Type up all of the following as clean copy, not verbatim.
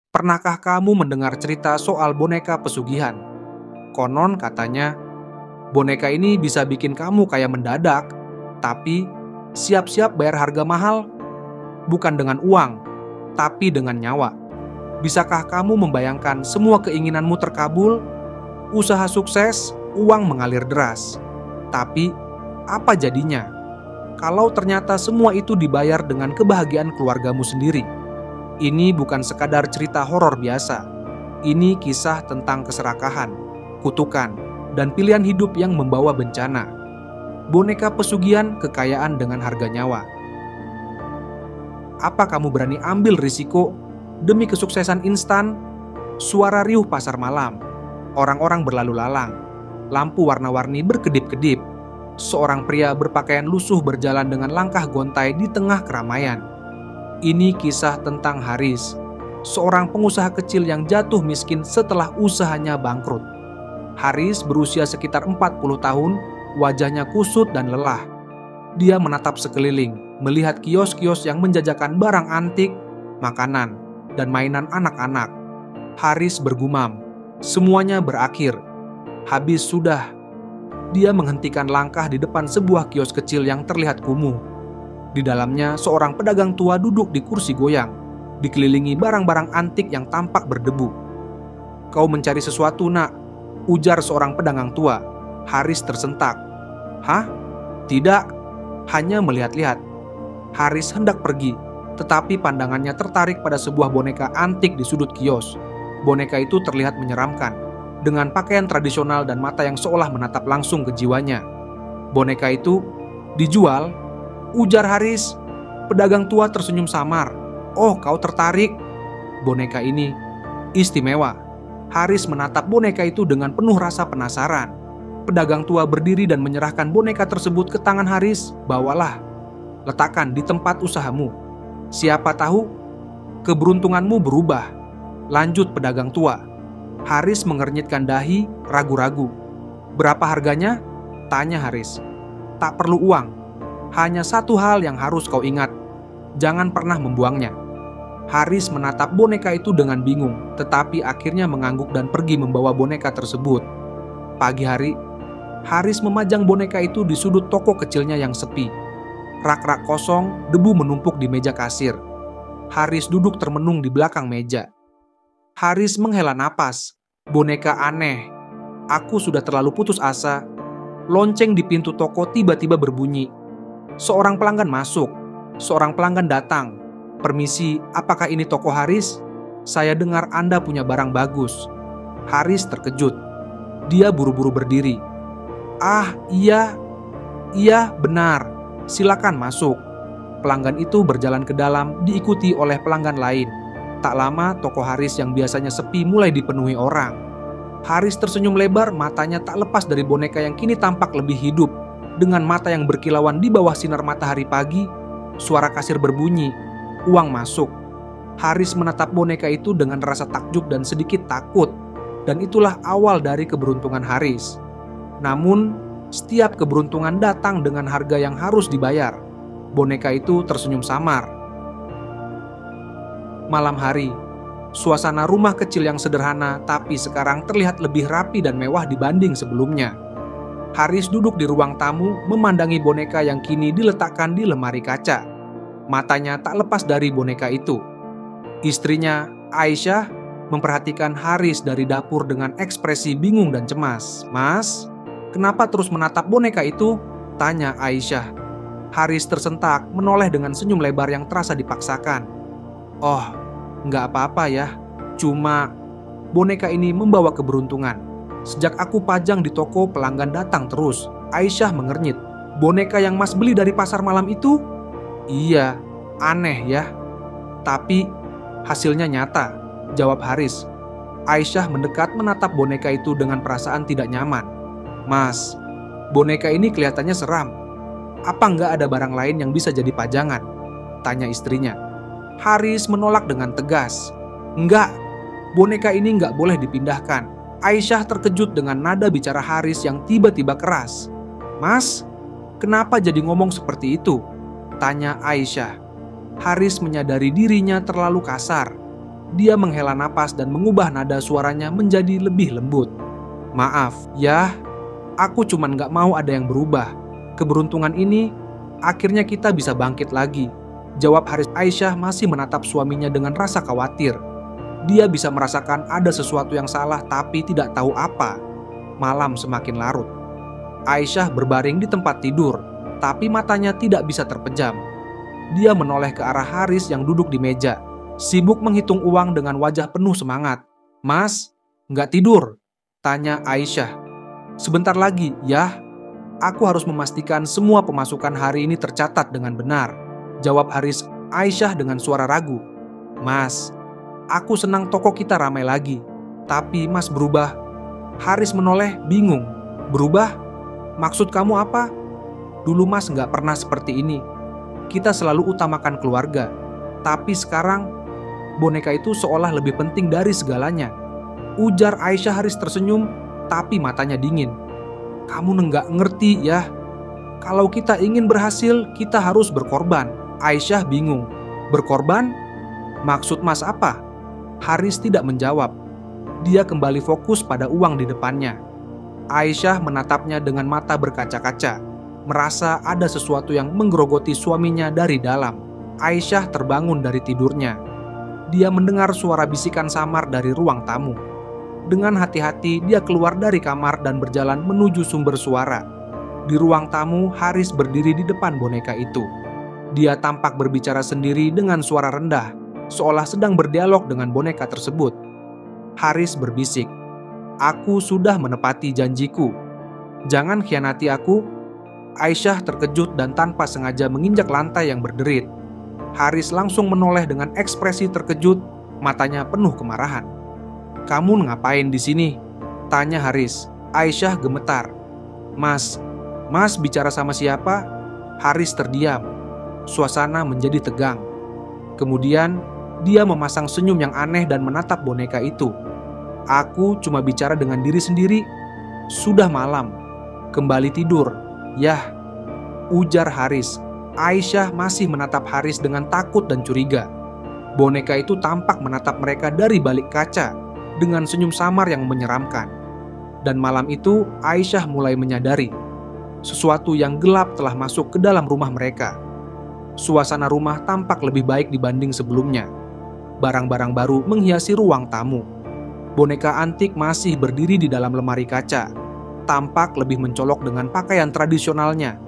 Pernahkah kamu mendengar cerita soal boneka pesugihan? Konon katanya, boneka ini bisa bikin kamu kaya mendadak, tapi siap-siap bayar harga mahal, bukan dengan uang, tapi dengan nyawa. Bisakah kamu membayangkan semua keinginanmu terkabul, usaha sukses, uang mengalir deras? Tapi apa jadinya kalau ternyata semua itu dibayar dengan kebahagiaan keluargamu sendiri? Ini bukan sekadar cerita horor biasa. Ini kisah tentang keserakahan, kutukan, dan pilihan hidup yang membawa bencana. Boneka pesugihan kekayaan dengan harga nyawa. Apa kamu berani ambil risiko demi kesuksesan instan? Suara riuh pasar malam, orang-orang berlalu lalang, lampu warna-warni berkedip-kedip. Seorang pria berpakaian lusuh berjalan dengan langkah gontai di tengah keramaian. Ini kisah tentang Haris, seorang pengusaha kecil yang jatuh miskin setelah usahanya bangkrut. Haris berusia sekitar 40 tahun, wajahnya kusut dan lelah. Dia menatap sekeliling, melihat kios-kios yang menjajakan barang antik, makanan, dan mainan anak-anak. Haris bergumam, semuanya berakhir. Habis sudah. Dia menghentikan langkah di depan sebuah kios kecil yang terlihat kumuh. Di dalamnya seorang pedagang tua duduk di kursi goyang, dikelilingi barang-barang antik yang tampak berdebu. "Kau mencari sesuatu, nak?" ujar seorang pedagang tua. Haris tersentak. "Hah? Tidak, hanya melihat-lihat." Haris hendak pergi, tetapi pandangannya tertarik pada sebuah boneka antik di sudut kios. Boneka itu terlihat menyeramkan, dengan pakaian tradisional dan mata yang seolah menatap langsung ke jiwanya. "Boneka itu dijual?" ujar Haris. Pedagang tua tersenyum samar. "Oh, kau tertarik? Boneka ini istimewa." Haris menatap boneka itu dengan penuh rasa penasaran. Pedagang tua berdiri dan menyerahkan boneka tersebut ke tangan Haris. "Bawalah, letakkan di tempat usahamu. Siapa tahu keberuntunganmu berubah," lanjut pedagang tua. Haris mengernyitkan dahi, ragu-ragu. "Berapa harganya?" tanya Haris. "Tak perlu uang. Hanya satu hal yang harus kau ingat, jangan pernah membuangnya." Haris menatap boneka itu dengan bingung, tetapi akhirnya mengangguk dan pergi membawa boneka tersebut. Pagi hari, Haris memajang boneka itu di sudut toko kecilnya yang sepi. Rak-rak kosong, debu menumpuk di meja kasir. Haris duduk termenung di belakang meja. Haris menghela napas. Boneka aneh. Aku sudah terlalu putus asa. Lonceng di pintu toko tiba-tiba berbunyi. Seorang pelanggan masuk. Seorang pelanggan datang. "Permisi, apakah ini toko Haris? Saya dengar Anda punya barang bagus." Haris terkejut. Dia buru-buru berdiri. "Ah, iya, benar. Silakan masuk." Pelanggan itu berjalan ke dalam, diikuti oleh pelanggan lain. Tak lama, toko Haris yang biasanya sepi mulai dipenuhi orang. Haris tersenyum lebar, matanya tak lepas dari boneka yang kini tampak lebih hidup. Dengan mata yang berkilauan di bawah sinar matahari pagi, suara kasir berbunyi, uang masuk. Haris menatap boneka itu dengan rasa takjub dan sedikit takut. Dan itulah awal dari keberuntungan Haris. Namun, setiap keberuntungan datang dengan harga yang harus dibayar. Boneka itu tersenyum samar. Malam hari, suasana rumah kecil yang sederhana tapi sekarang terlihat lebih rapi dan mewah dibanding sebelumnya. Haris duduk di ruang tamu memandangi boneka yang kini diletakkan di lemari kaca. Matanya tak lepas dari boneka itu. Istrinya, Aisyah, memperhatikan Haris dari dapur dengan ekspresi bingung dan cemas. "Mas, kenapa terus menatap boneka itu?" tanya Aisyah. Haris tersentak, menoleh dengan senyum lebar yang terasa dipaksakan. "Oh, nggak apa-apa ya. Cuma boneka ini membawa keberuntungan. Sejak aku pajang di toko, pelanggan datang terus." Aisyah mengernyit. "Boneka yang Mas beli dari pasar malam itu?" "Iya, aneh ya. Tapi hasilnya nyata," jawab Haris. Aisyah mendekat menatap boneka itu dengan perasaan tidak nyaman. "Mas, boneka ini kelihatannya seram. Apa nggak ada barang lain yang bisa jadi pajangan?" tanya istrinya. Haris menolak dengan tegas. "Enggak, boneka ini nggak boleh dipindahkan." Aisyah terkejut dengan nada bicara Haris yang tiba-tiba keras. "Mas, kenapa jadi ngomong seperti itu?" tanya Aisyah. Haris menyadari dirinya terlalu kasar. Dia menghela napas dan mengubah nada suaranya menjadi lebih lembut. "Maaf, ya, aku cuman gak mau ada yang berubah. Keberuntungan ini, akhirnya kita bisa bangkit lagi," jawab Haris. Aisyah masih menatap suaminya dengan rasa khawatir. Dia bisa merasakan ada sesuatu yang salah tapi tidak tahu apa. Malam semakin larut. Aisyah berbaring di tempat tidur, tapi matanya tidak bisa terpejam. Dia menoleh ke arah Haris yang duduk di meja, sibuk menghitung uang dengan wajah penuh semangat. "Mas, nggak tidur?" tanya Aisyah. "Sebentar lagi, ya. Aku harus memastikan semua pemasukan hari ini tercatat dengan benar," jawab Haris. Aisyah dengan suara ragu. "Mas, aku senang toko kita ramai lagi, tapi Mas berubah." Haris menoleh bingung. "Berubah? Maksud kamu apa?" "Dulu Mas nggak pernah seperti ini. Kita selalu utamakan keluarga. Tapi sekarang, boneka itu seolah lebih penting dari segalanya," ujar Aisyah. Haris tersenyum, tapi matanya dingin. "Kamu nggak ngerti ya. Kalau kita ingin berhasil, kita harus berkorban." Aisyah bingung. "Berkorban? Maksud Mas apa?" Haris tidak menjawab. Dia kembali fokus pada uang di depannya. Aisyah menatapnya dengan mata berkaca-kaca, merasa ada sesuatu yang menggerogoti suaminya dari dalam. Aisyah terbangun dari tidurnya. Dia mendengar suara bisikan samar dari ruang tamu. Dengan hati-hati dia keluar dari kamar dan berjalan menuju sumber suara. Di ruang tamu, Haris berdiri di depan boneka itu. Dia tampak berbicara sendiri dengan suara rendah, seolah sedang berdialog dengan boneka tersebut. Haris berbisik, "Aku sudah menepati janjiku. Jangan khianati aku." Aisyah terkejut dan tanpa sengaja menginjak lantai yang berderit. Haris langsung menoleh dengan ekspresi terkejut, matanya penuh kemarahan. "Kamu ngapain di sini?" tanya Haris. Aisyah gemetar. Mas bicara sama siapa?" Haris terdiam. Suasana menjadi tegang. Kemudian, dia memasang senyum yang aneh dan menatap boneka itu. "Aku cuma bicara dengan diri sendiri. Sudah malam. Kembali tidur, yah," ujar Haris. Aisyah masih menatap Haris dengan takut dan curiga. Boneka itu tampak menatap mereka dari balik kaca dengan senyum samar yang menyeramkan. Dan malam itu, Aisyah mulai menyadari sesuatu yang gelap telah masuk ke dalam rumah mereka. Suasana rumah tampak lebih baik dibanding sebelumnya. Barang-barang baru menghiasi ruang tamu. Boneka antik masih berdiri di dalam lemari kaca, tampak lebih mencolok dengan pakaian tradisionalnya.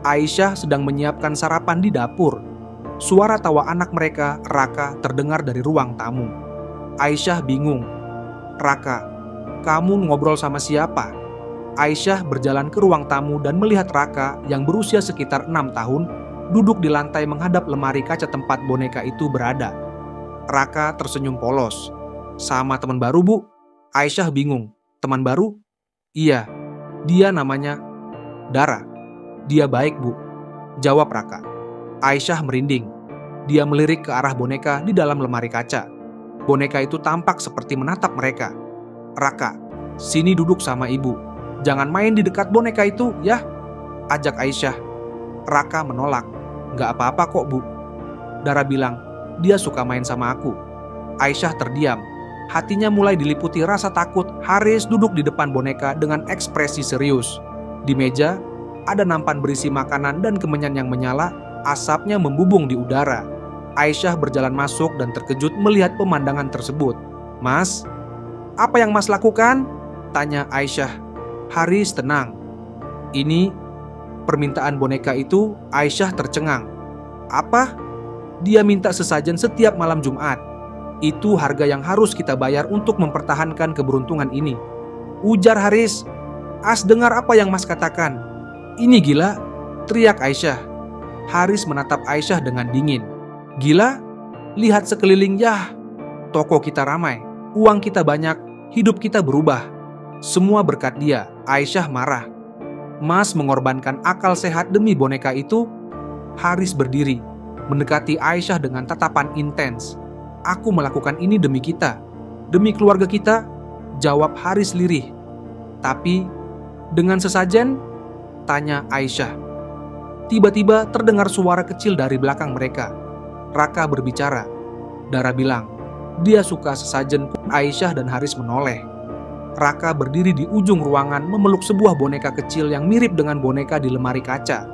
Aisyah sedang menyiapkan sarapan di dapur. Suara tawa anak mereka, Raka, terdengar dari ruang tamu. Aisyah bingung. "Raka, kamu ngobrol sama siapa?" Aisyah berjalan ke ruang tamu dan melihat Raka yang berusia sekitar 6 tahun duduk di lantai menghadap lemari kaca tempat boneka itu berada. Raka tersenyum polos. "Sama teman baru, Bu?" Aisyah bingung. "Teman baru?" "Iya, dia namanya Dara. Dia baik, Bu," jawab Raka. Aisyah merinding. Dia melirik ke arah boneka di dalam lemari kaca. Boneka itu tampak seperti menatap mereka. "Raka, sini duduk sama ibu. Jangan main di dekat boneka itu, ya," ajak Aisyah. Raka menolak. "Gak apa-apa kok, Bu." Dara bilang, "Dia suka main sama aku." Aisyah terdiam. Hatinya mulai diliputi rasa takut. Haris duduk di depan boneka dengan ekspresi serius. Di meja, ada nampan berisi makanan dan kemenyan yang menyala, asapnya membubung di udara. Aisyah berjalan masuk dan terkejut melihat pemandangan tersebut. "Mas, apa yang Mas lakukan?" tanya Aisyah. Haris tenang. "Ini permintaan boneka itu." Aisyah tercengang. "Apa?" "Dia minta sesajen setiap malam Jumat. Itu harga yang harus kita bayar untuk mempertahankan keberuntungan ini," ujar Haris. "As, dengar apa yang Mas katakan. Ini gila," teriak Aisyah. Haris menatap Aisyah dengan dingin. "Gila? Lihat sekeliling, yah. Toko kita ramai, uang kita banyak, hidup kita berubah. Semua berkat dia." Aisyah marah. "Mas mengorbankan akal sehat demi boneka itu?" Haris berdiri, mendekati Aisyah dengan tatapan intens. "Aku melakukan ini demi kita, demi keluarga kita," jawab Haris lirih. "Tapi, dengan sesajen?" tanya Aisyah. Tiba-tiba terdengar suara kecil dari belakang mereka. Raka berbicara. Dara bilang, Dia suka sesajen. Aisyah dan Haris menoleh. Raka berdiri di ujung ruangan memeluk sebuah boneka kecil yang mirip dengan boneka di lemari kaca.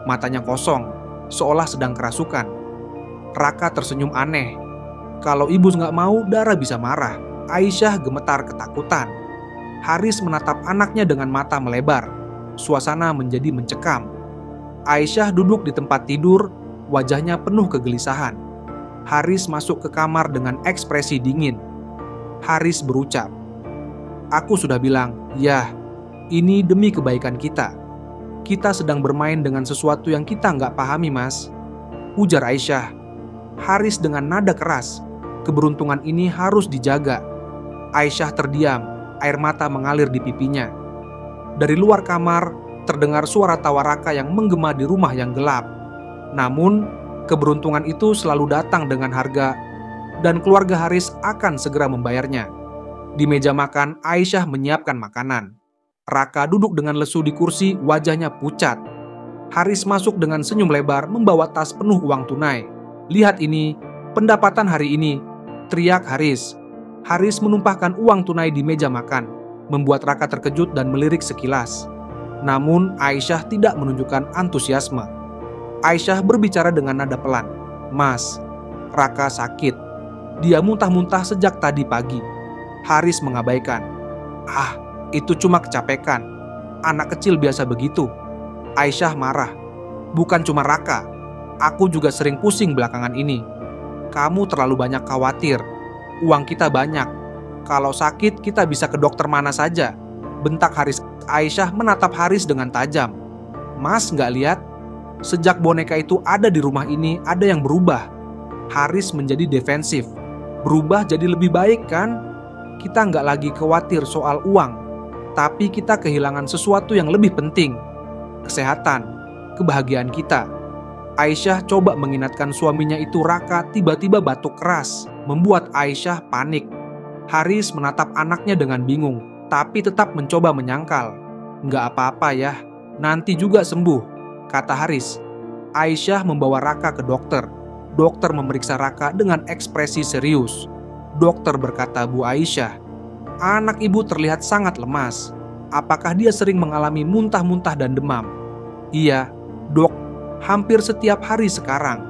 Matanya kosong, seolah sedang kerasukan. Raka tersenyum aneh. Kalau ibu nggak mau, Dara bisa marah. Aisyah gemetar ketakutan. Haris menatap anaknya dengan mata melebar. Suasana menjadi mencekam. Aisyah duduk di tempat tidur, wajahnya penuh kegelisahan. Haris masuk ke kamar dengan ekspresi dingin. Haris berucap, "Aku sudah bilang, ya, ini demi kebaikan kita. Kita sedang bermain dengan sesuatu yang kita nggak pahami, Mas," ujar Aisyah. Haris dengan nada keras, "Keberuntungan ini harus dijaga." Aisyah terdiam, air mata mengalir di pipinya. Dari luar kamar, terdengar suara tawa Raka yang menggema di rumah yang gelap. Namun, keberuntungan itu selalu datang dengan harga, dan keluarga Haris akan segera membayarnya. Di meja makan, Aisyah menyiapkan makanan. Raka duduk dengan lesu di kursi, wajahnya pucat. Haris masuk dengan senyum lebar, membawa tas penuh uang tunai. "Lihat ini, pendapatan hari ini," teriak Haris. Haris menumpahkan uang tunai di meja makan, membuat Raka terkejut dan melirik sekilas. Namun, Aisyah tidak menunjukkan antusiasme. Aisyah berbicara dengan nada pelan. "Mas, Raka sakit. Dia muntah-muntah sejak tadi pagi." Haris mengabaikan. "Ah, itu cuma kecapekan. Anak kecil biasa begitu." Aisyah marah. "Bukan cuma Raka. Aku juga sering pusing belakangan ini. Kamu terlalu banyak khawatir. Uang kita banyak. Kalau sakit kita bisa ke dokter mana saja," bentak Haris. Aisyah menatap Haris dengan tajam. "Mas nggak lihat? Sejak boneka itu ada di rumah ini, ada yang berubah." Haris menjadi defensif. "Berubah jadi lebih baik kan? Kita nggak lagi khawatir soal uang, tapi kita kehilangan sesuatu yang lebih penting. Kesehatan, kebahagiaan kita." Aisyah coba mengingatkan suaminya itu. Raka tiba-tiba batuk keras, membuat Aisyah panik. Haris menatap anaknya dengan bingung, tapi tetap mencoba menyangkal. "Nggak apa-apa ya, nanti juga sembuh," kata Haris. Aisyah membawa Raka ke dokter. Dokter memeriksa Raka dengan ekspresi serius. Dokter berkata, "Bu Aisyah, anak ibu terlihat sangat lemas. Apakah dia sering mengalami muntah-muntah dan demam?" "Iya, dok, hampir setiap hari sekarang,"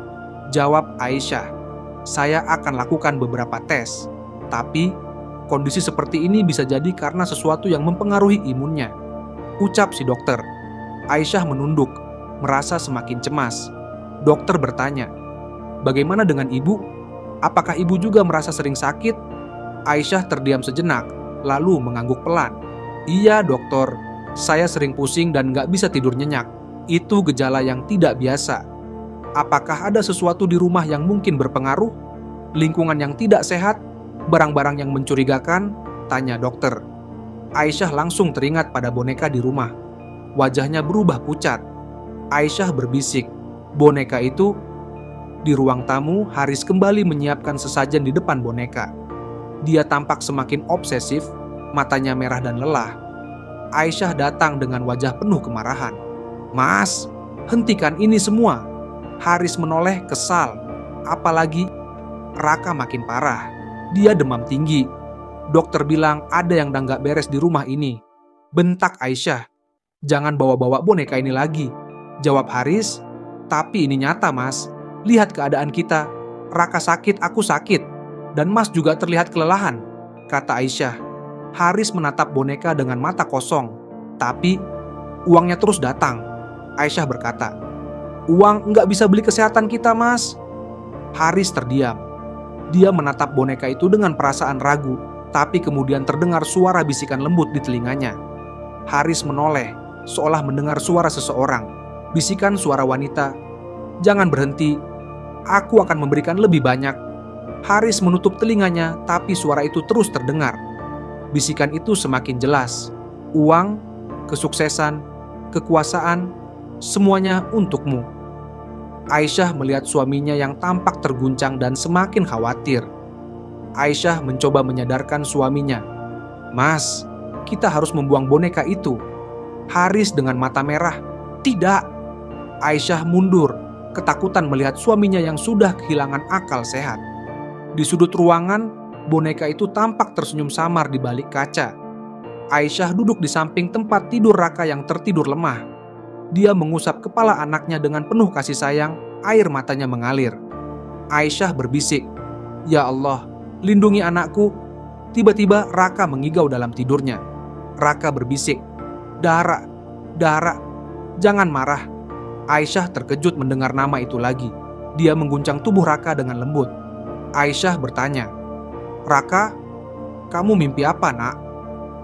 jawab Aisyah. "Saya akan lakukan beberapa tes, tapi kondisi seperti ini bisa jadi karena sesuatu yang mempengaruhi imunnya," ucap si dokter. Aisyah menunduk, merasa semakin cemas. Dokter bertanya, "Bagaimana dengan ibu? Apakah ibu juga merasa sering sakit?" Aisyah terdiam sejenak, lalu mengangguk pelan. "Iya dokter, saya sering pusing dan gak bisa tidur nyenyak. Itu gejala yang tidak biasa." "Apakah ada sesuatu di rumah yang mungkin berpengaruh? Lingkungan yang tidak sehat? Barang-barang yang mencurigakan?" tanya dokter. Aisyah langsung teringat pada boneka di rumah. Wajahnya berubah pucat. Aisyah berbisik, "Boneka itu?" Di ruang tamu, Haris kembali menyiapkan sesajen di depan boneka. Dia tampak semakin obsesif, matanya merah dan lelah. Aisyah datang dengan wajah penuh kemarahan. "Mas, hentikan ini semua." Haris menoleh kesal. Apalagi Raka makin parah. Dia demam tinggi. Dokter bilang ada yang nggak beres di rumah ini, bentak Aisyah. "Jangan bawa-bawa boneka ini lagi," jawab Haris. "Tapi ini nyata, Mas. Lihat keadaan kita. Raka sakit, aku sakit. Dan Mas juga terlihat kelelahan," kata Aisyah. Haris menatap boneka dengan mata kosong. "Tapi uangnya terus datang," Aisyah berkata. "Uang nggak bisa beli kesehatan kita, Mas." Haris terdiam. Dia menatap boneka itu dengan perasaan ragu, tapi kemudian terdengar suara bisikan lembut di telinganya. Haris menoleh, seolah mendengar suara seseorang. Bisikan suara wanita, "Jangan berhenti. Aku akan memberikan lebih banyak." Haris menutup telinganya, tapi suara itu terus terdengar. Bisikan itu semakin jelas. "Uang, kesuksesan, kekuasaan, semuanya untukmu." Aisyah melihat suaminya yang tampak terguncang dan semakin khawatir. Aisyah mencoba menyadarkan suaminya. "Mas, kita harus membuang boneka itu." Haris dengan mata merah, "Tidak." Aisyah mundur, ketakutan melihat suaminya yang sudah kehilangan akal sehat. Di sudut ruangan, boneka itu tampak tersenyum samar di balik kaca. Aisyah duduk di samping tempat tidur Raka yang tertidur lemah. Dia mengusap kepala anaknya dengan penuh kasih sayang, air matanya mengalir. Aisyah berbisik, "Ya Allah, lindungi anakku." Tiba-tiba Raka mengigau dalam tidurnya. Raka berbisik, "Dara, Dara, jangan marah." Aisyah terkejut mendengar nama itu lagi. Dia mengguncang tubuh Raka dengan lembut. Aisyah bertanya, "Raka, kamu mimpi apa, nak?"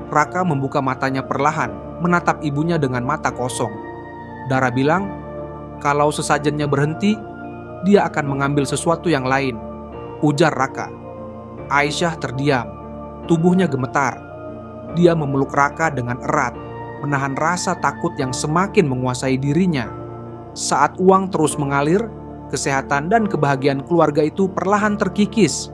Raka membuka matanya perlahan, menatap ibunya dengan mata kosong. Dara bilang, "Kalau sesajennya berhenti, dia akan mengambil sesuatu yang lain," ujar Raka. Aisyah terdiam, tubuhnya gemetar. Dia memeluk Raka dengan erat, menahan rasa takut yang semakin menguasai dirinya. Saat uang terus mengalir, kesehatan dan kebahagiaan keluarga itu perlahan terkikis.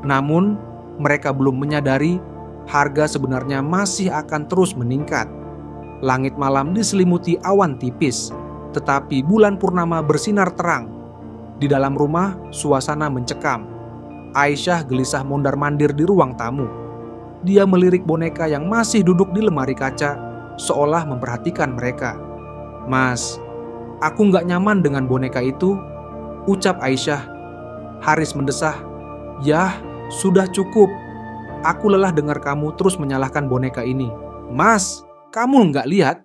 Namun, mereka belum menyadari harga sebenarnya masih akan terus meningkat. Langit malam diselimuti awan tipis, tetapi bulan purnama bersinar terang. Di dalam rumah, suasana mencekam. Aisyah gelisah mondar-mandir di ruang tamu. Dia melirik boneka yang masih duduk di lemari kaca, seolah memperhatikan mereka. "Mas, aku nggak nyaman dengan boneka itu," ucap Aisyah. Haris mendesah, "Yah, sudah cukup. Aku lelah dengar kamu terus menyalahkan boneka ini." "Mas, kamu nggak lihat?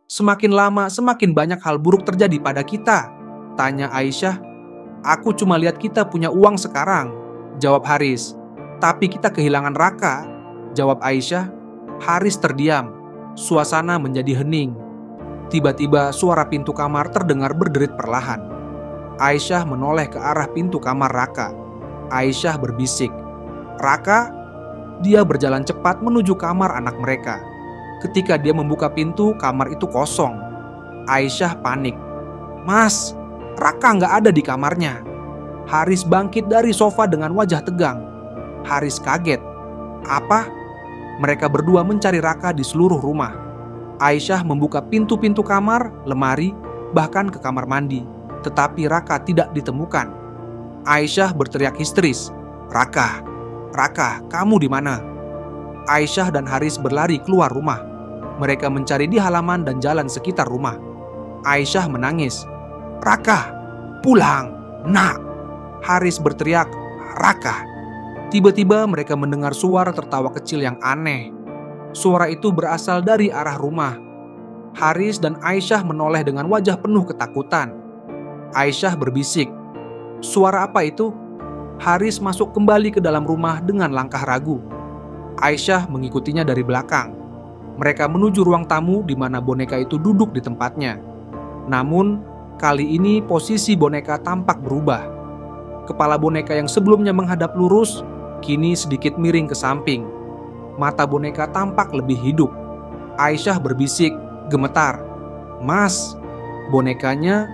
Semakin lama semakin banyak hal buruk terjadi pada kita," tanya Aisyah. "Aku cuma lihat kita punya uang sekarang," jawab Haris. "Tapi kita kehilangan Raka," jawab Aisyah. Haris terdiam. Suasana menjadi hening. Tiba-tiba suara pintu kamar terdengar berderit perlahan. Aisyah menoleh ke arah pintu kamar Raka. Aisyah berbisik, "Raka?" Dia berjalan cepat menuju kamar anak mereka. Ketika dia membuka pintu, kamar itu kosong. Aisyah panik. "Mas, Raka nggak ada di kamarnya." Haris bangkit dari sofa dengan wajah tegang. Haris kaget. "Apa?" Mereka berdua mencari Raka di seluruh rumah. Aisyah membuka pintu-pintu kamar, lemari, bahkan ke kamar mandi. Tetapi Raka tidak ditemukan. Aisyah berteriak histeris, "Raka, Raka, kamu di mana?" Aisyah dan Haris berlari keluar rumah. Mereka mencari di halaman dan jalan sekitar rumah. Aisyah menangis, "Raka, pulang, nak!" Haris berteriak, "Raka!" Tiba-tiba mereka mendengar suara tertawa kecil yang aneh. Suara itu berasal dari arah rumah. Haris dan Aisyah menoleh dengan wajah penuh ketakutan. Aisyah berbisik, "Suara apa itu?" Haris masuk kembali ke dalam rumah dengan langkah ragu. Aisyah mengikutinya dari belakang. Mereka menuju ruang tamu di mana boneka itu duduk di tempatnya. Namun, kali ini posisi boneka tampak berubah. Kepala boneka yang sebelumnya menghadap lurus, kini sedikit miring ke samping. Mata boneka tampak lebih hidup. Aisyah berbisik, gemetar, "Mas!" Bonekanya.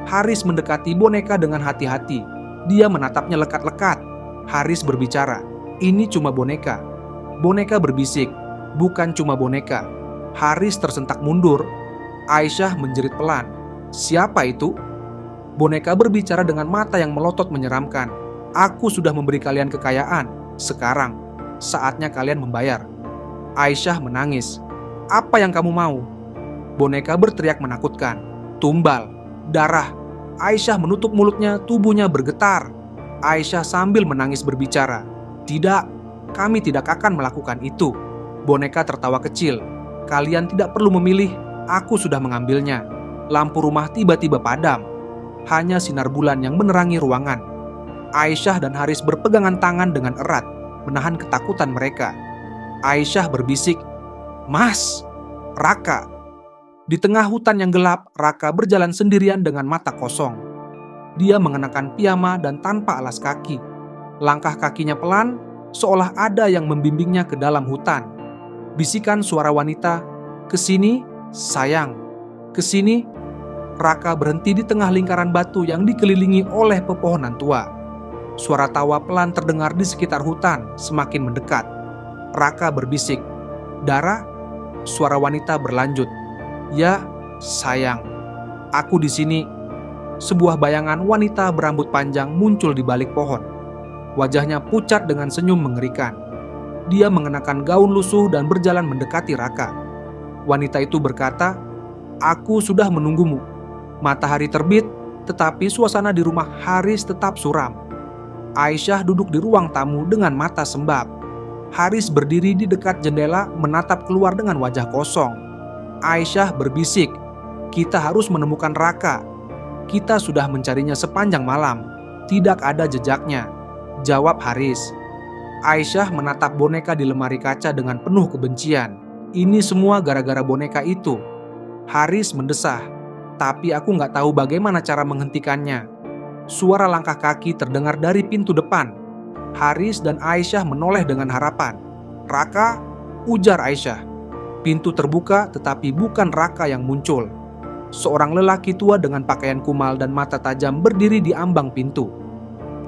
Haris mendekati boneka dengan hati-hati. Dia menatapnya lekat-lekat. Haris berbicara, "Ini cuma boneka." Boneka berbisik, "Bukan cuma boneka." Haris tersentak mundur. Aisyah menjerit pelan, "Siapa itu?" Boneka berbicara dengan mata yang melotot menyeramkan, "Aku sudah memberi kalian kekayaan. Sekarang, saatnya kalian membayar." Aisyah menangis, "Apa yang kamu mau?" Boneka berteriak menakutkan, "Tumbal, darah." Aisyah menutup mulutnya, tubuhnya bergetar. Aisyah sambil menangis berbicara, "Tidak, kami tidak akan melakukan itu." Boneka tertawa kecil, "Kalian tidak perlu memilih, aku sudah mengambilnya." Lampu rumah tiba-tiba padam. Hanya sinar bulan yang menerangi ruangan. Aisyah dan Haris berpegangan tangan dengan erat, menahan ketakutan mereka. Aisyah berbisik, "Mas, Raka." Di tengah hutan yang gelap, Raka berjalan sendirian dengan mata kosong. Dia mengenakan piyama dan tanpa alas kaki. Langkah kakinya pelan, seolah ada yang membimbingnya ke dalam hutan. Bisikan suara wanita, "Kesini, sayang, kesini." Raka berhenti di tengah lingkaran batu yang dikelilingi oleh pepohonan tua. Suara tawa pelan terdengar di sekitar hutan, semakin mendekat. Raka berbisik, "Dara?" Suara wanita berlanjut, "Ya, sayang, aku di sini." Sebuah bayangan wanita berambut panjang muncul di balik pohon. Wajahnya pucat dengan senyum mengerikan. Dia mengenakan gaun lusuh dan berjalan mendekati Raka. Wanita itu berkata, "Aku sudah menunggumu." Matahari terbit, tetapi suasana di rumah Haris tetap suram. Aisyah duduk di ruang tamu dengan mata sembab. Haris berdiri di dekat jendela menatap keluar dengan wajah kosong. Aisyah berbisik, "Kita harus menemukan Raka. Kita sudah mencarinya sepanjang malam. Tidak ada jejaknya," jawab Haris. Aisyah menatap boneka di lemari kaca dengan penuh kebencian. "Ini semua gara-gara boneka itu." Haris mendesah, "Tapi aku nggak tahu bagaimana cara menghentikannya." Suara langkah kaki terdengar dari pintu depan. Haris dan Aisyah menoleh dengan harapan. "Raka?" ujar Aisyah. Pintu terbuka, tetapi bukan Raka yang muncul. Seorang lelaki tua dengan pakaian kumal dan mata tajam berdiri di ambang pintu.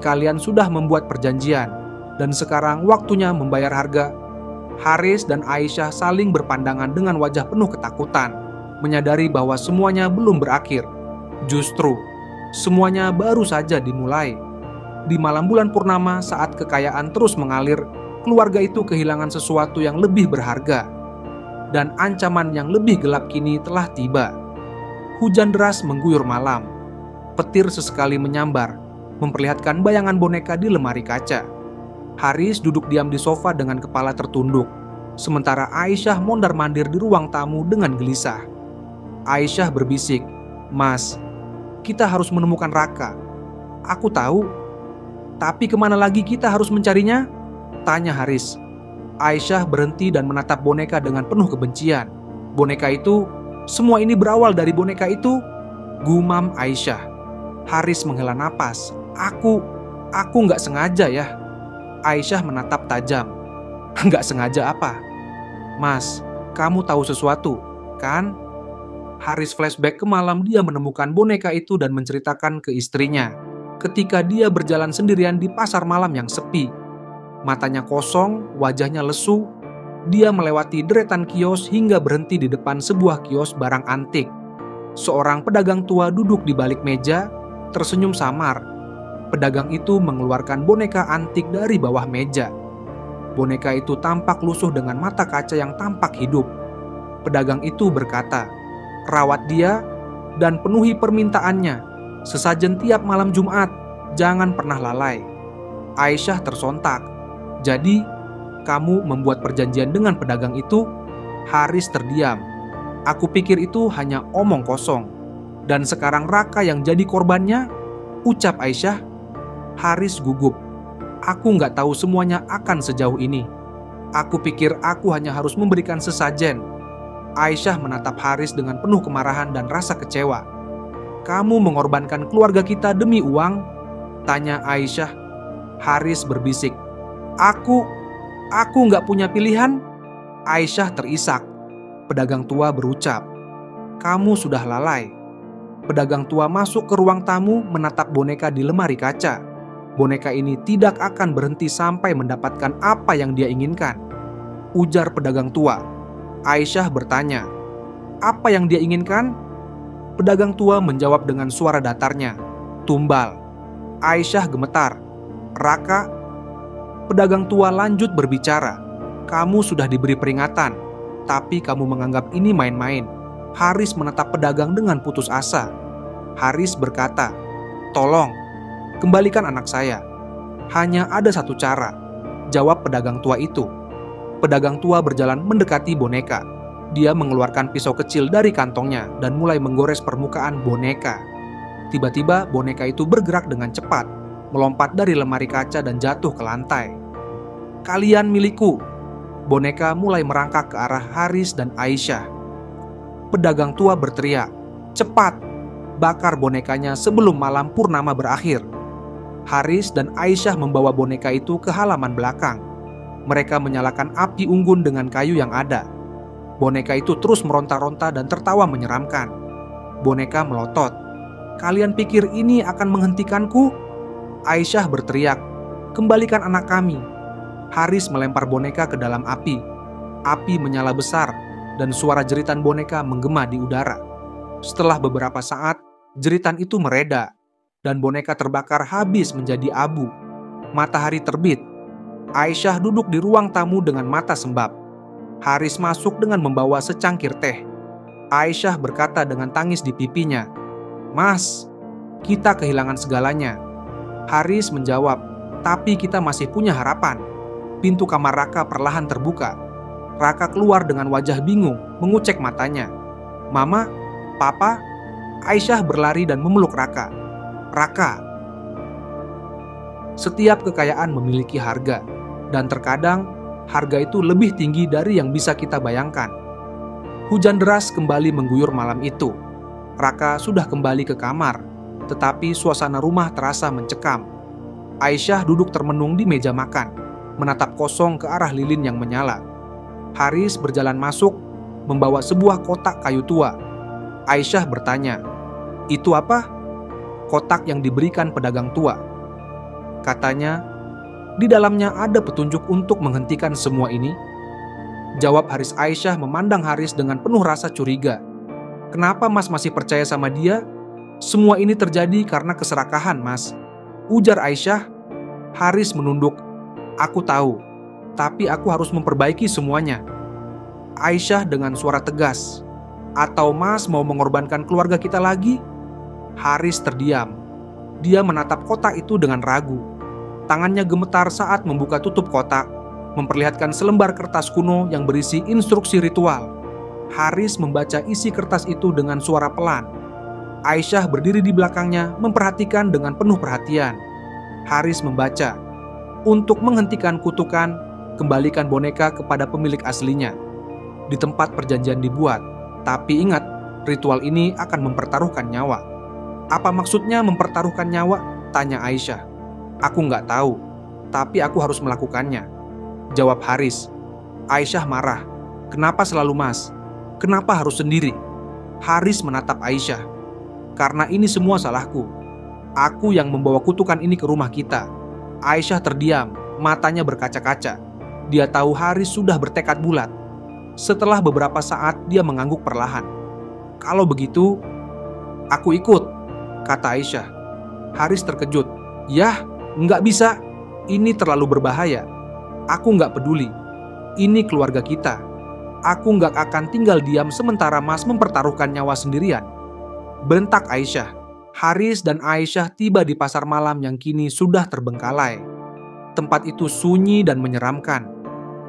"Kalian sudah membuat perjanjian, dan sekarang waktunya membayar harga." Haris dan Aisyah saling berpandangan dengan wajah penuh ketakutan, menyadari bahwa semuanya belum berakhir. Justru, semuanya baru saja dimulai. Di malam bulan purnama, saat kekayaan terus mengalir, keluarga itu kehilangan sesuatu yang lebih berharga. Dan ancaman yang lebih gelap kini telah tiba. Hujan deras mengguyur malam. Petir sesekali menyambar, memperlihatkan bayangan boneka di lemari kaca. Haris duduk diam di sofa dengan kepala tertunduk, sementara Aisyah mondar-mandir di ruang tamu dengan gelisah. Aisyah berbisik, "Mas, kita harus menemukan Raka." "Aku tahu, tapi kemana lagi kita harus mencarinya?" tanya Haris. Aisyah berhenti dan menatap boneka dengan penuh kebencian. "Boneka itu, semua ini berawal dari boneka itu," gumam Aisyah. Haris menghela napas. Aku nggak sengaja ya." Aisyah menatap tajam. "Nggak sengaja apa?" "Mas, kamu tahu sesuatu, kan?" Haris flashback ke malam dia menemukan boneka itu dan menceritakan ke istrinya. Ketika dia berjalan sendirian di pasar malam yang sepi. Matanya kosong, wajahnya lesu. Dia melewati deretan kios hingga berhenti di depan sebuah kios barang antik. Seorang pedagang tua duduk di balik meja, tersenyum samar. Pedagang itu mengeluarkan boneka antik dari bawah meja. Boneka itu tampak lusuh dengan mata kaca yang tampak hidup. Pedagang itu berkata, "Rawat dia dan penuhi permintaannya. Sesajen tiap malam Jumat, jangan pernah lalai." Aisyah tersontak. "Jadi, kamu membuat perjanjian dengan pedagang itu?" Haris terdiam. "Aku pikir itu hanya omong kosong. Dan sekarang Raka yang jadi korbannya?" ucap Aisyah. Haris gugup. "Aku nggak tahu semuanya akan sejauh ini. Aku pikir aku hanya harus memberikan sesajen." Aisyah menatap Haris dengan penuh kemarahan dan rasa kecewa. "Kamu mengorbankan keluarga kita demi uang?" tanya Aisyah. Haris berbisik, Aku nggak punya pilihan." Aisyah terisak. Pedagang tua berucap, "Kamu sudah lalai." Pedagang tua masuk ke ruang tamu menatap boneka di lemari kaca. Boneka ini tidak akan berhenti sampai mendapatkan apa yang dia inginkan, ujar pedagang tua. Aisyah bertanya, "Apa yang dia inginkan?" Pedagang tua menjawab dengan suara datarnya, "Tumbal." Aisyah gemetar. "Raka?" Pedagang tua lanjut berbicara, "Kamu sudah diberi peringatan, tapi kamu menganggap ini main-main." Haris menatap pedagang dengan putus asa. Haris berkata, "Tolong, kembalikan anak saya." "Hanya ada satu cara," jawab pedagang tua itu. Pedagang tua berjalan mendekati boneka. Dia mengeluarkan pisau kecil dari kantongnya dan mulai menggores permukaan boneka. Tiba-tiba boneka itu bergerak dengan cepat, melompat dari lemari kaca dan jatuh ke lantai. "Kalian milikku." Boneka mulai merangkak ke arah Haris dan Aisyah. Pedagang tua berteriak, "Cepat, bakar bonekanya sebelum malam purnama berakhir." Haris dan Aisyah membawa boneka itu ke halaman belakang. Mereka menyalakan api unggun dengan kayu yang ada. Boneka itu terus meronta-ronta dan tertawa menyeramkan. Boneka melotot. "Kalian pikir ini akan menghentikanku?" Aisyah berteriak, "Kembalikan anak kami." Haris melempar boneka ke dalam api. Api menyala besar dan suara jeritan boneka menggema di udara. Setelah beberapa saat, jeritan itu mereda dan boneka terbakar habis menjadi abu. Matahari terbit. Aisyah duduk di ruang tamu dengan mata sembab. Haris masuk dengan membawa secangkir teh. Aisyah berkata dengan tangis di pipinya, "Mas, kita kehilangan segalanya." Haris menjawab, "Tapi kita masih punya harapan." Pintu kamar Raka perlahan terbuka. Raka keluar dengan wajah bingung, mengucek matanya. "Mama, Papa?" Aisyah berlari dan memeluk Raka. "Raka." Setiap kekayaan memiliki harga, dan terkadang harga itu lebih tinggi dari yang bisa kita bayangkan. Hujan deras kembali mengguyur malam itu. Raka sudah kembali ke kamar, tetapi suasana rumah terasa mencekam. Aisyah duduk termenung di meja makan, menatap kosong ke arah lilin yang menyala. Haris berjalan masuk, membawa sebuah kotak kayu tua. Aisyah bertanya, "Itu apa?" "Kotak yang diberikan pedagang tua," katanya. "Di dalamnya ada petunjuk untuk menghentikan semua ini?" Jawab Haris. Aisyah memandang Haris dengan penuh rasa curiga. "Kenapa Mas masih percaya sama dia? Semua ini terjadi karena keserakahan, Mas," ujar Aisyah. Haris menunduk. "Aku tahu, tapi aku harus memperbaiki semuanya." Aisyah dengan suara tegas, "Atau Mas mau mengorbankan keluarga kita lagi?" Haris terdiam. Dia menatap kotak itu dengan ragu. Tangannya gemetar saat membuka tutup kotak, memperlihatkan selembar kertas kuno yang berisi instruksi ritual. Haris membaca isi kertas itu dengan suara pelan. Aisyah berdiri di belakangnya, memperhatikan dengan penuh perhatian. Haris membaca, "Untuk menghentikan kutukan, kembalikan boneka kepada pemilik aslinya. Di tempat perjanjian dibuat. Tapi ingat, ritual ini akan mempertaruhkan nyawa." "Apa maksudnya mempertaruhkan nyawa?" tanya Aisyah. "Aku nggak tahu, tapi aku harus melakukannya," jawab Haris. Aisyah marah. "Kenapa selalu Mas? Kenapa harus sendiri?" Haris menatap Aisyah. "Karena ini semua salahku. Aku yang membawa kutukan ini ke rumah kita." Aisyah terdiam, matanya berkaca-kaca. Dia tahu Haris sudah bertekad bulat. Setelah beberapa saat, dia mengangguk perlahan. "Kalau begitu, aku ikut," kata Aisyah. Haris terkejut. "Yah, nggak bisa. Ini terlalu berbahaya. Aku nggak peduli. Ini keluarga kita. Aku nggak akan tinggal diam sementara Mas mempertaruhkan nyawa sendirian," bentak Aisyah. Haris dan Aisyah tiba di pasar malam yang kini sudah terbengkalai. Tempat itu sunyi dan menyeramkan.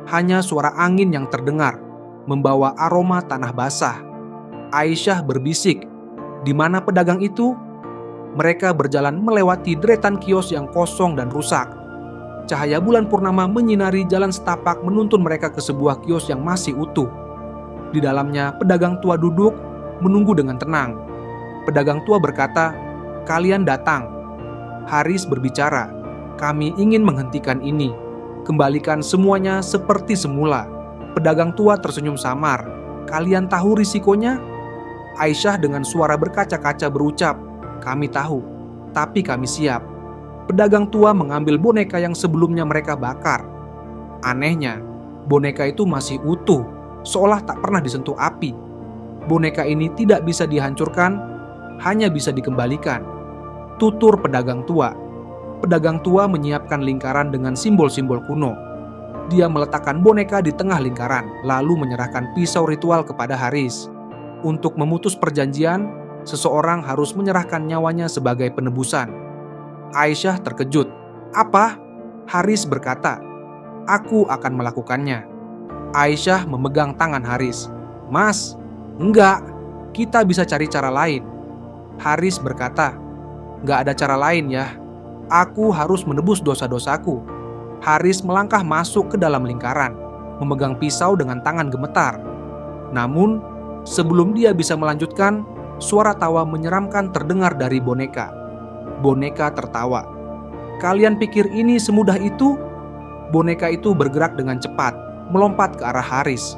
Hanya suara angin yang terdengar, membawa aroma tanah basah. Aisyah berbisik, "Di mana pedagang itu?" Mereka berjalan melewati deretan kios yang kosong dan rusak. Cahaya bulan purnama menyinari jalan setapak menuntun mereka ke sebuah kios yang masih utuh. Di dalamnya pedagang tua duduk, menunggu dengan tenang. Pedagang tua berkata, "Kalian datang." Haris berbicara, "Kami ingin menghentikan ini. Kembalikan semuanya seperti semula." Pedagang tua tersenyum samar. "Kalian tahu risikonya?" Aisyah dengan suara berkaca-kaca berucap, "Kami tahu, tapi kami siap." Pedagang tua mengambil boneka yang sebelumnya mereka bakar. Anehnya, boneka itu masih utuh, seolah tak pernah disentuh api. Boneka ini tidak bisa dihancurkan, hanya bisa dikembalikan, tutur pedagang tua. Pedagang tua menyiapkan lingkaran dengan simbol-simbol kuno. Dia meletakkan boneka di tengah lingkaran, lalu menyerahkan pisau ritual kepada Haris. Untuk memutus perjanjian, seseorang harus menyerahkan nyawanya sebagai penebusan. Aisyah terkejut. "Apa?" Haris berkata, "Aku akan melakukannya." Aisyah memegang tangan Haris. "Mas, enggak, kita bisa cari cara lain." Haris berkata, "Nggak ada cara lain ya. Aku harus menebus dosa-dosaku." Haris melangkah masuk ke dalam lingkaran, memegang pisau dengan tangan gemetar. Namun, sebelum dia bisa melanjutkan, suara tawa menyeramkan terdengar dari boneka. Boneka tertawa. "Kalian pikir ini semudah itu?" Boneka itu bergerak dengan cepat, melompat ke arah Haris.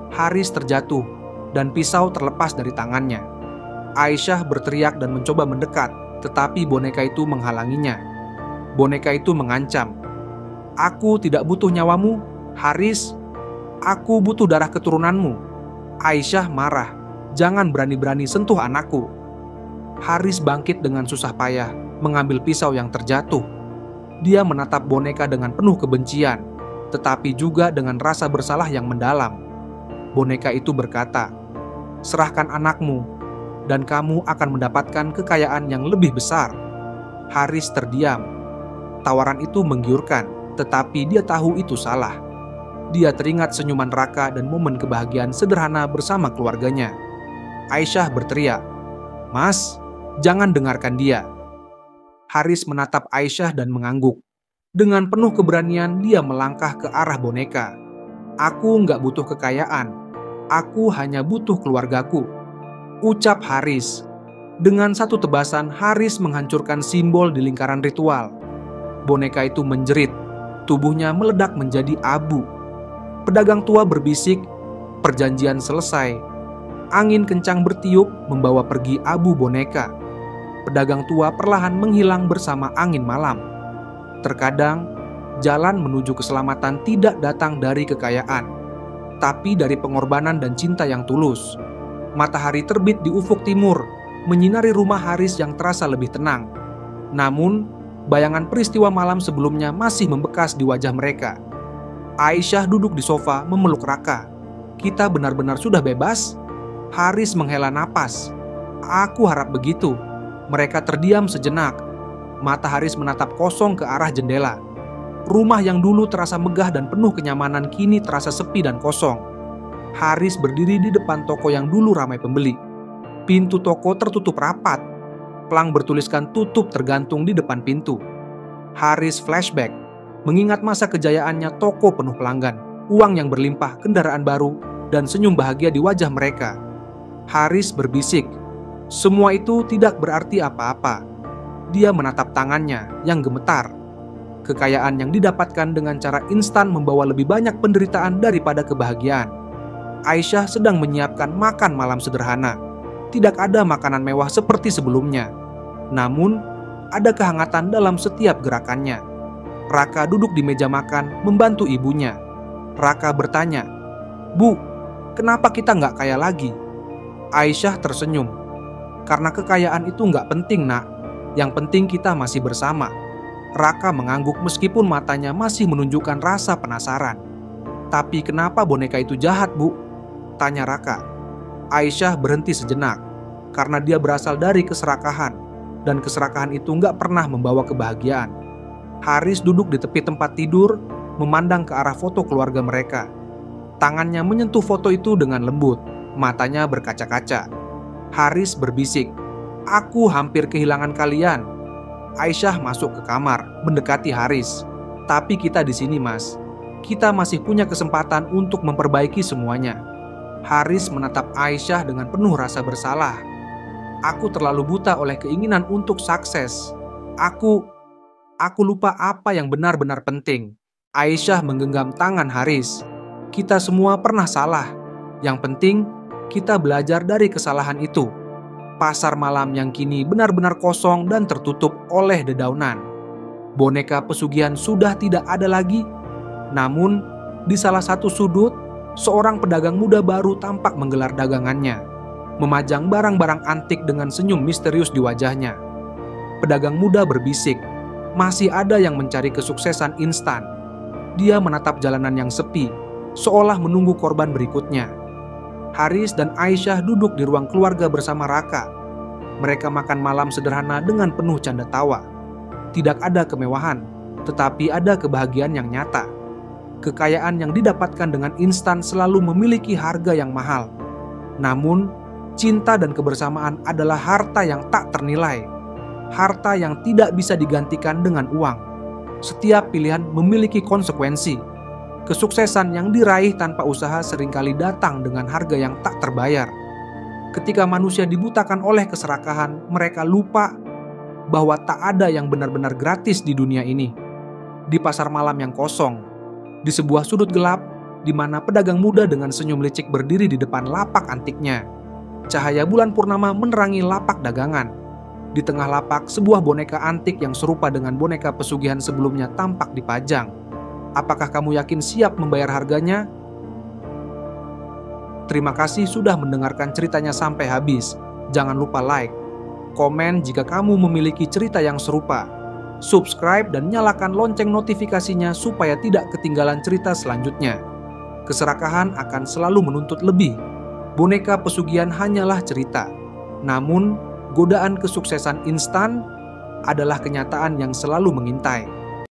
Haris terjatuh, dan pisau terlepas dari tangannya. Aisyah berteriak dan mencoba mendekat, tetapi boneka itu menghalanginya. Boneka itu mengancam, "Aku tidak butuh nyawamu, Haris. Aku butuh darah keturunanmu." Aisyah marah, "Jangan berani-berani sentuh anakku." Haris bangkit dengan susah payah, mengambil pisau yang terjatuh. Dia menatap boneka dengan penuh kebencian, tetapi juga dengan rasa bersalah yang mendalam. Boneka itu berkata, "Serahkan anakmu, dan kamu akan mendapatkan kekayaan yang lebih besar." Haris terdiam. Tawaran itu menggiurkan, tetapi dia tahu itu salah. Dia teringat senyuman Raka dan momen kebahagiaan sederhana bersama keluarganya. Aisyah berteriak, "Mas, jangan dengarkan dia." Haris menatap Aisyah dan mengangguk. Dengan penuh keberanian dia melangkah ke arah boneka. "Aku nggak butuh kekayaan. Aku hanya butuh keluargaku," ucap Haris. Dengan satu tebasan, Haris menghancurkan simbol di lingkaran ritual. Boneka itu menjerit, tubuhnya meledak menjadi abu. Pedagang tua berbisik, perjanjian selesai. Angin kencang bertiup membawa pergi abu boneka. Pedagang tua perlahan menghilang bersama angin malam. Terkadang, jalan menuju keselamatan tidak datang dari kekayaan, tapi dari pengorbanan dan cinta yang tulus. Matahari terbit di ufuk timur, menyinari rumah Haris yang terasa lebih tenang. Namun, bayangan peristiwa malam sebelumnya masih membekas di wajah mereka. Aisyah duduk di sofa memeluk Raka. "Kita benar-benar sudah bebas?" Haris menghela napas. "Aku harap begitu." Mereka terdiam sejenak. Mata Haris menatap kosong ke arah jendela. Rumah yang dulu terasa megah dan penuh kenyamanan kini terasa sepi dan kosong. Haris berdiri di depan toko yang dulu ramai pembeli. Pintu toko tertutup rapat. Pelang bertuliskan "tutup" tergantung di depan pintu. Haris flashback, mengingat masa kejayaannya toko penuh pelanggan, uang yang berlimpah, kendaraan baru, dan senyum bahagia di wajah mereka. Haris berbisik, semua itu tidak berarti apa-apa. Dia menatap tangannya yang gemetar. Kekayaan yang didapatkan dengan cara instan membawa lebih banyak penderitaan daripada kebahagiaan. Aisyah sedang menyiapkan makan malam sederhana. Tidak ada makanan mewah seperti sebelumnya. Namun, ada kehangatan dalam setiap gerakannya. Raka duduk di meja makan membantu ibunya. Raka bertanya, "Bu, kenapa kita nggak kaya lagi?" Aisyah tersenyum. "Karena kekayaan itu nggak penting, nak. Yang penting kita masih bersama." Raka mengangguk meskipun matanya masih menunjukkan rasa penasaran. "Tapi kenapa boneka itu jahat, Bu?" tanya Raka. Aisyah berhenti sejenak, karena dia berasal dari keserakahan, dan keserakahan itu nggak pernah membawa kebahagiaan. Haris duduk di tepi tempat tidur, memandang ke arah foto keluarga mereka. Tangannya menyentuh foto itu dengan lembut, matanya berkaca-kaca. Haris berbisik, "Aku hampir kehilangan kalian." Aisyah masuk ke kamar, mendekati Haris. "Tapi kita di sini, Mas. Kita masih punya kesempatan untuk memperbaiki semuanya." Haris menatap Aisyah dengan penuh rasa bersalah. "Aku terlalu buta oleh keinginan untuk sukses. Aku lupa apa yang benar-benar penting." Aisyah menggenggam tangan Haris. "Kita semua pernah salah. Yang penting, kita belajar dari kesalahan itu." Pasar malam yang kini benar-benar kosong dan tertutup oleh dedaunan. Boneka pesugihan sudah tidak ada lagi. Namun, di salah satu sudut, seorang pedagang muda baru tampak menggelar dagangannya, memajang barang-barang antik dengan senyum misterius di wajahnya. Pedagang muda berbisik, masih ada yang mencari kesuksesan instan. Dia menatap jalanan yang sepi, seolah menunggu korban berikutnya. Haris dan Aisyah duduk di ruang keluarga bersama Raka. Mereka makan malam sederhana dengan penuh canda tawa. Tidak ada kemewahan, tetapi ada kebahagiaan yang nyata. Kekayaan yang didapatkan dengan instan selalu memiliki harga yang mahal. Namun, cinta dan kebersamaan adalah harta yang tak ternilai. Harta yang tidak bisa digantikan dengan uang. Setiap pilihan memiliki konsekuensi. Kesuksesan yang diraih tanpa usaha seringkali datang dengan harga yang tak terbayar. Ketika manusia dibutakan oleh keserakahan, mereka lupa bahwa tak ada yang benar-benar gratis di dunia ini. Di pasar malam yang kosong, di sebuah sudut gelap, di mana pedagang muda dengan senyum licik berdiri di depan lapak antiknya. Cahaya bulan purnama menerangi lapak dagangan. Di tengah lapak, sebuah boneka antik yang serupa dengan boneka pesugihan sebelumnya tampak dipajang. Apakah kamu yakin siap membayar harganya? Terima kasih sudah mendengarkan ceritanya sampai habis. Jangan lupa like, komen jika kamu memiliki cerita yang serupa. subscribe dan nyalakan lonceng notifikasinya supaya tidak ketinggalan cerita selanjutnya. Keserakahan akan selalu menuntut lebih. Boneka pesugihan hanyalah cerita. Namun, godaan kesuksesan instan adalah kenyataan yang selalu mengintai.